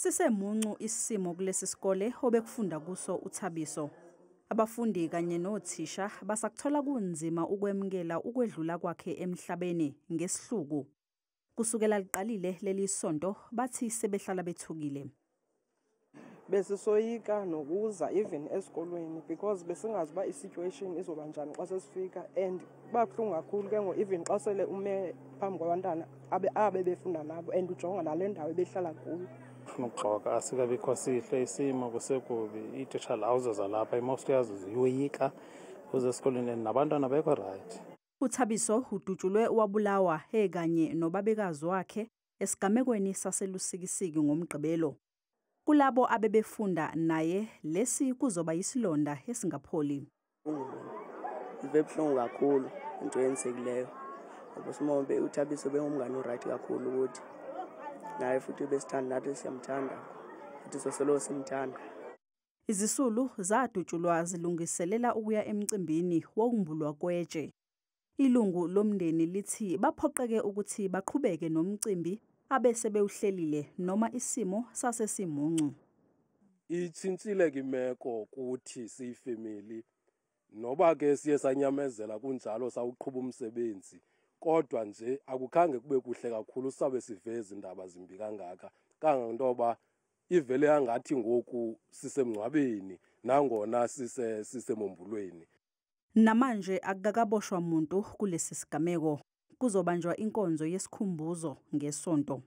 Sisemuncu isimo kulesi sikole obekufunda kuso uThabiso. Abafundi kanye nothisha basakuthola kunzima ukwemukela ukwedlula kwakhe emhlabeni ngesihluku. Kusukela liqalile leli sonto bathi sebehlala bethukile. Besisoyika nokuza even esikolweni because besingazi ba isituation izoba njani xa sesifika, and babuhlungu kakhulu ke ngo even xa sele ume phambi kwabantwana abe befunda nabo and ujonga nale ndawo behlala kuyo. Ukuxoka asikabikho sihle isimo kusekubi, iititshala awuzoza lapha imost yazo ziyoyika uze esikolweni nabantwana bekho right. uThabiso udutshulwe wabulawa kanye nobabekazi wakhe esigamekweni saselusikisiki ngomgqibelo. Kulabo abebefunda naye lesi kuzoba yisilonda esingapholi. Ivebuhlungu kakhulu into yensekileyo. Ngoba simombe uThabiso bengumngane oright kakhulu ukuthi naye futhi besithanda nathi siyamthanda futhi soselo simthanda. Izisulu zadutshulwa zilungiselela ukuya emcimbini wokumbulwa kwetshe. Ilungu lomndeni lithi baphoqeke ukuthi baqhubeke nomcimbi abese bewuhlelile noma isimo sasesimuncu. Ithintsile kimeko kuthi siyifamily noba ke siye sanyamezela kunjalo sawuqhubha umsebenzi, kodwa nje akukhange kube kuhle kakhulu sabe siveza indaba zimbi kangaka kangantoba ivele yangathi ngoku sisemngcwabeni nangona sisemombulweni. Namanje akakaboshwa umuntu kulesi sigameko. Kuzobanjwa inkonzo yesikhumbuzo ngesonto.